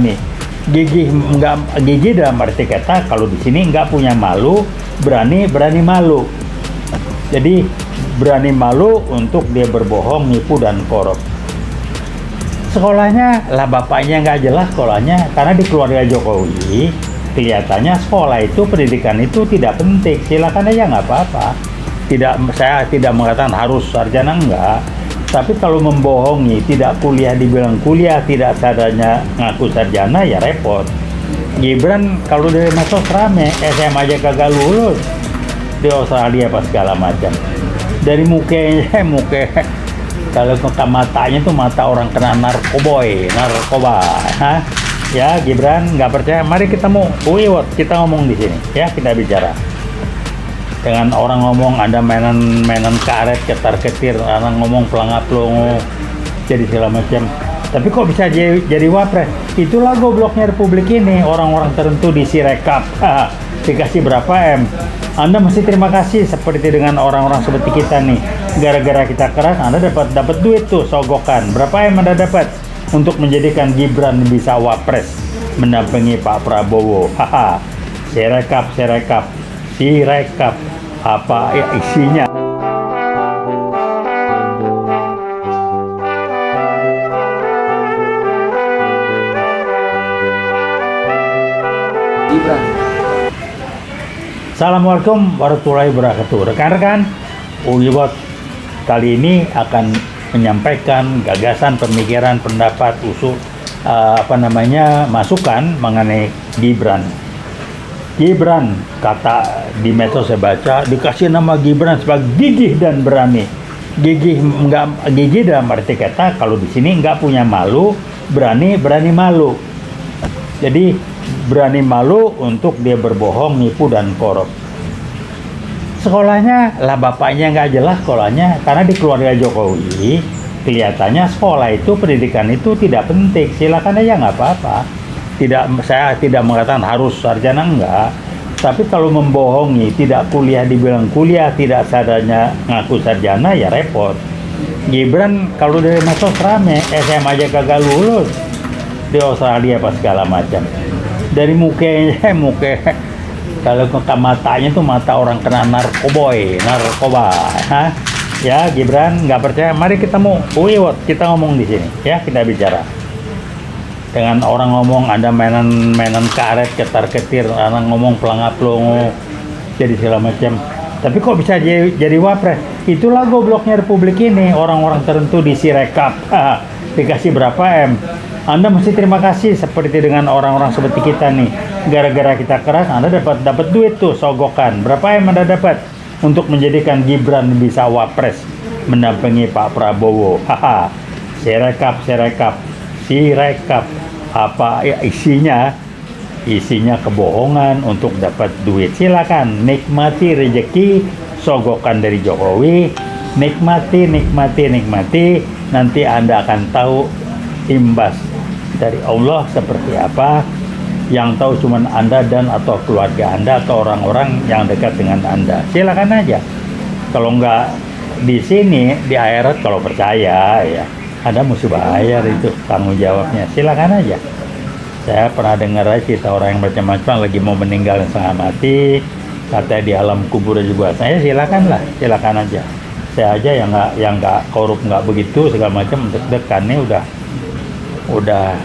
nih. Gigih dalam arti kata kalau di sini nggak punya malu, berani malu. Jadi berani malu untuk dia berbohong, nipu dan korup. Sekolahnya lah bapaknya nggak jelas sekolahnya, karena di keluarga Jokowi kelihatannya sekolah itu, pendidikan itu tidak penting. Silakan aja, nggak apa-apa. Saya tidak mengatakan harus sarjana, enggak. Tapi kalau membohongi, tidak kuliah dibilang kuliah, tidak sadarnya ngaku sarjana, ya repot. Gibran kalau dari medsos rame, SMA aja kagak lulus di Australia apa segala macam. Dari mukanya, kalau matanya tuh mata orang kena narkoba. Ya Gibran, nggak percaya? Mari ketemu, kita ngomong di sini, ya kita bicara. Dengan orang ngomong Anda mainan karet, ketar-ketir, orang ngomong pelangap-pelongo, jadi segala macam. Tapi kok bisa jadi wapres? Itulah gobloknya Republik ini, orang-orang tertentu di Sirekap. Dikasih berapa M? Anda mesti terima kasih seperti dengan orang-orang seperti kita nih. Gara-gara kita keras, Anda dapat duit tuh, sogokan. Berapa M Anda dapat untuk menjadikan Gibran bisa wapres mendampingi Pak Prabowo? Sirekap. Apa ya isinya? Gibran. Assalamualaikum warahmatullahi wabarakatuh. Rekan-rekan, Bot kali ini akan menyampaikan gagasan, pemikiran, pendapat, usul, masukan mengenai Gibran. Gibran, kata di medsos saya baca, dikasih nama Gibran sebagai gigih dan berani. Gigih dalam arti kata kalau di sini nggak punya malu, berani malu. Jadi berani malu untuk dia berbohong, nipu dan korup. Sekolahnya lah bapaknya nggak jelas sekolahnya, karena di keluarga Jokowi kelihatannya sekolah itu, pendidikan itu tidak penting. Silakan aja, nggak apa-apa. Saya tidak mengatakan harus sarjana, enggak. Tapi kalau membohongi, tidak kuliah dibilang kuliah, tidak sadarnya ngaku sarjana, ya repot. Gibran kalau dari medsos rame, SMA aja kagak lulus di Australia apa segala macam. Dari mukanya, kalau matanya tuh mata orang kena narkoba. Ya Gibran, nggak percaya? Mari ketemu, kita ngomong di sini, ya kita bicara. Dengan orang ngomong Anda mainan karet, ketar-ketir, orang ngomong pelangap-pelongo, jadi segala macam. Tapi kok bisa jadi wapres? Itulah gobloknya Republik ini, orang-orang tertentu di Sirekap. Dikasih berapa M? Anda mesti terima kasih seperti dengan orang-orang seperti kita nih. Gara-gara kita keras, Anda dapat duit tuh, sogokan. Berapa M Anda dapat untuk menjadikan Gibran bisa wapres mendampingi Pak Prabowo? Sirekap. Apa ya isinya? Isinya kebohongan untuk dapat duit. Silakan nikmati rezeki sogokan dari Jokowi. Nikmati. Nanti Anda akan tahu imbas dari Allah seperti apa. Yang tahu cuman Anda dan atau keluarga Anda atau orang-orang yang dekat dengan Anda. Silakan aja. Kalau nggak di sini, di akhirat kalau percaya ya, Anda mesti bayar itu tanggung jawabnya. Silakan aja. Saya pernah dengar cerita orang yang macam-macam lagi mau meninggal setengah mati, katanya di alam kubur juga. Saya silakan aja. Saya aja yang nggak korup, nggak begitu segala macam, deg-degannya udah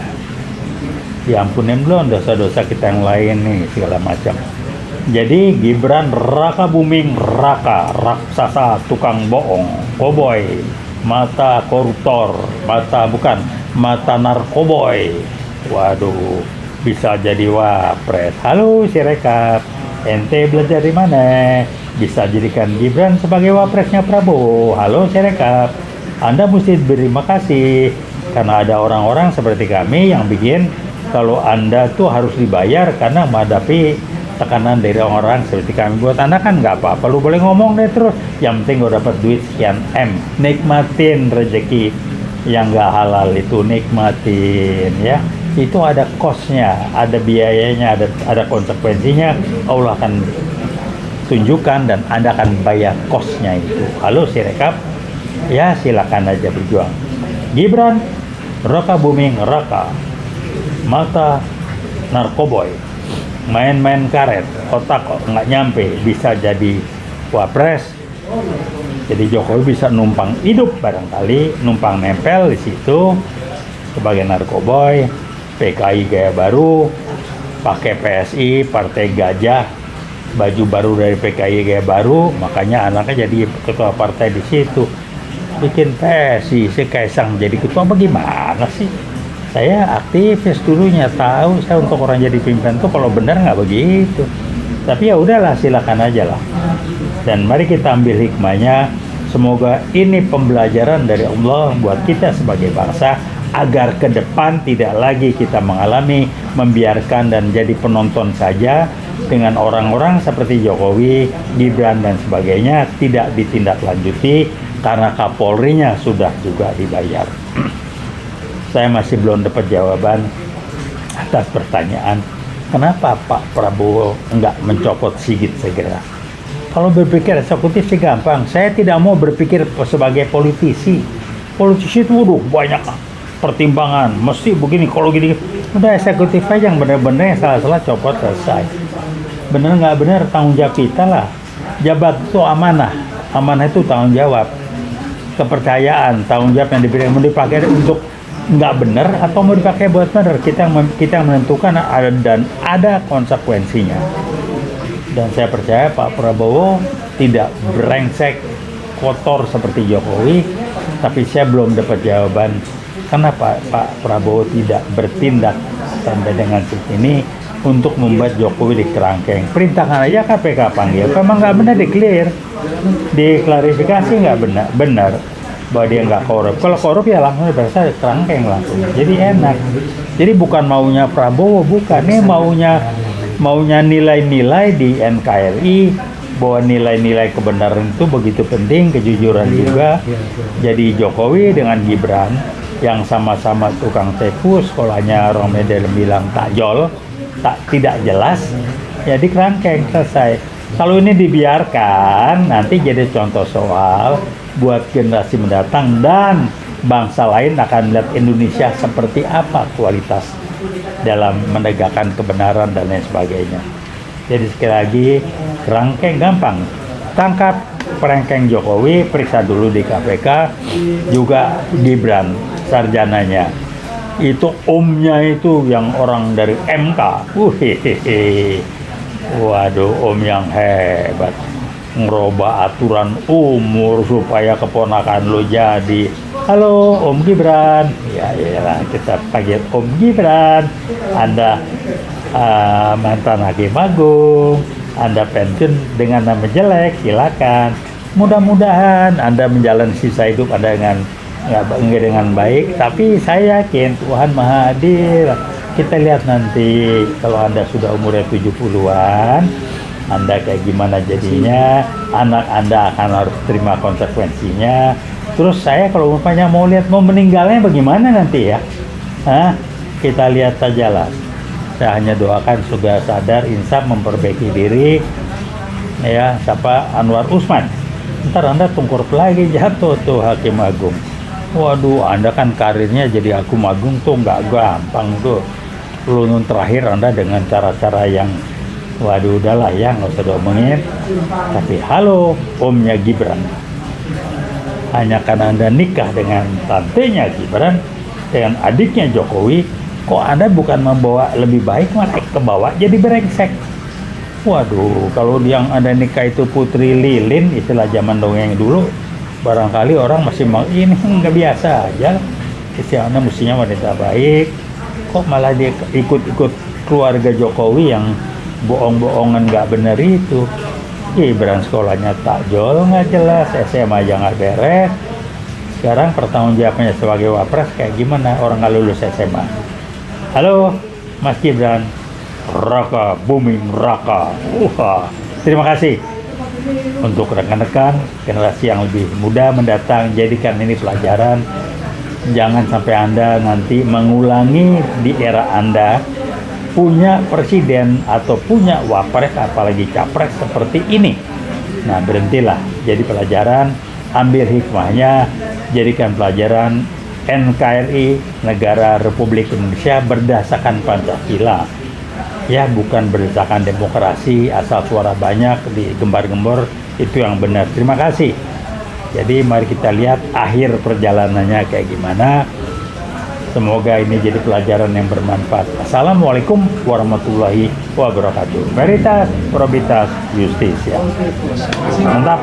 diampunin belum dosa-dosa kita yang lain nih segala macam. Jadi Gibran raka booming, raksasa, tukang bohong, koboi, mata koruptor, mata narkoboy. Waduh, bisa jadi wapres. Halo Sirekap, ente belajar di mana? Bisa jadikan Gibran sebagai wapresnya Prabowo. Halo Sirekap, Anda mesti berterima kasih karena ada orang-orang seperti kami yang bikin kalau Anda tuh harus dibayar karena menghadapi tekanan dari orang-orang seperti kami. Buat Anda kan nggak apa-apa, lu boleh ngomong deh terus, yang penting gue dapat duit sekian M. Nikmatin rezeki yang nggak halal itu, nikmatin ya. Itu ada cost-nya, ada biayanya, ada konsekuensinya. Allah akan tunjukkan dan Anda akan bayar cost-nya itu. Halo Sirekap, ya silakan aja berjuang. Gibran, raka booming, raka. mata narkoboy, main-main karet, otak kok nggak nyampe, bisa jadi wapres. Jadi Jokowi bisa numpang hidup barangkali, numpang nempel di situ sebagai narkoboy, PKI gaya baru, pakai PSI, Partai Gajah, baju baru dari PKI gaya baru, makanya anaknya jadi ketua partai di situ. Bikin PSI, si Kaisang jadi ketua, bagaimana sih? Saya aktivis dulunya, tahu saya untuk orang jadi pimpinan tuh kalau benar nggak begitu. Tapi ya udahlah, silakan aja lah. Dan mari kita ambil hikmahnya. Semoga ini pembelajaran dari Allah buat kita sebagai bangsa, agar ke depan tidak lagi kita mengalami membiarkan dan jadi penonton saja dengan orang-orang seperti Jokowi, Gibran dan sebagainya tidak ditindaklanjuti karena Kapolrinya sudah juga dibayar. Saya masih belum dapat jawaban atas pertanyaan kenapa Pak Prabowo enggak mencopot Sigit segera. Kalau berpikir eksekutif sih gampang. Saya tidak mau berpikir sebagai politisi. Politisi itu banyak pertimbangan. Mesti begini, kalau gini. Udah eksekutif aja yang benar-benar, yang salah-salah copot, selesai. Benar nggak benar, tanggung jawab kita lah. Jabat itu amanah. Amanah itu tanggung jawab. Kepercayaan, tanggung jawab yang diberikan. Mau dipakai untuk nggak benar atau mau dipakai buat benar. Kita yang menentukan dan ada konsekuensinya. Dan saya percaya Pak Prabowo tidak brengsek kotor seperti Jokowi, tapi saya belum dapat jawaban kenapa Pak Prabowo tidak bertindak sampai dengan saat ini untuk membuat Jokowi dikerangkeng. Perintahkan aja KPK panggil, memang nggak benar diklarifikasi nggak benar bahwa dia nggak korup. Kalau korup ya langsung berasa kerangkeng langsung. Jadi enak. Jadi bukan maunya Prabowo, bukan, ini maunya nilai-nilai di NKRI, bahwa nilai-nilai kebenaran itu begitu penting, kejujuran juga. Jadi Jokowi dengan Gibran yang sama-sama tukang tepu, sekolahnya orang Medan bilang takjol, tidak jelas, jadi kerangkeng, selesai. Kalau ini dibiarkan, nanti jadi contoh soal buat generasi mendatang dan bangsa lain akan melihat Indonesia seperti apa kualitas dalam menegakkan kebenaran dan lain sebagainya. Jadi sekali lagi, kerangkeng gampang. Tangkap perangkeng Jokowi, periksa dulu di KPK, juga Gibran, sarjananya. Itu omnya itu yang orang dari MK. Waduh, om yang hebat. Ngerubah aturan umur supaya keponakan lo jadi. Halo Om Gibran. Ya iyalah, kita panggil Om Gibran. Anda mantan Hakim Agung, Anda pensiun dengan nama jelek, silakan. Mudah-mudahan Anda menjalani sisa hidup Anda dengan baik, tapi saya yakin Tuhan Maha Adil. Kita lihat nanti kalau Anda sudah umurnya 70-an, Anda kayak gimana jadinya, anak Anda akan harus terima konsekuensinya. Terus saya kalau umpamanya mau meninggalnya bagaimana nanti ya? Kita lihat saja lah. Saya hanya doakan sudah sadar, insaf, memperbaiki diri. Ya, siapa? Anwar Usman. Ntar Anda tungkur lagi, jatuh tuh Hakim Agung. Waduh, Anda kan karirnya jadi Hakim Agung tuh nggak gampang tuh. Lulun terakhir Anda dengan cara-cara yang waduh, udahlah ya, nggak usah diomongin. Tapi halo, omnya Gibran. Hanya karena Anda nikah dengan tantenya Gibran, dengan adiknya Jokowi, kok Anda bukan membawa lebih baik, malah ke bawah jadi brengsek. Waduh, kalau yang Anda nikah itu Putri Lilin, istilah zaman dongeng dulu, barangkali orang masih mau, ini nggak biasa aja. Istri Anda mestinya wanita baik, kok malah dia ikut-ikut keluarga Jokowi yang bohong-bohongan nggak benar itu. Gibran sekolahnya takjol, nggak jelas, SMA aja nggak beres. Sekarang pertanggungjawabannya sebagai wapres kayak gimana orang nggak lulus SMA? Halo Mas Gibran, Raka booming Raka. Terima kasih untuk rekan-rekan generasi yang lebih muda mendatang, jadikan ini pelajaran. Jangan sampai Anda nanti mengulangi di era Anda punya presiden atau punya wapres, apalagi capres seperti ini. Nah, berhentilah. Jadi pelajaran, ambil hikmahnya, jadikan pelajaran NKRI Negara Republik Indonesia berdasarkan Pancasila. Ya, bukan berdasarkan demokrasi asal suara banyak digembar-gembor, itu yang benar. Terima kasih. Jadi mari kita lihat akhir perjalanannya kayak gimana. Semoga ini jadi pelajaran yang bermanfaat. Assalamualaikum warahmatullahi wabarakatuh. Veritas, Probitas, Justitia. Mantap.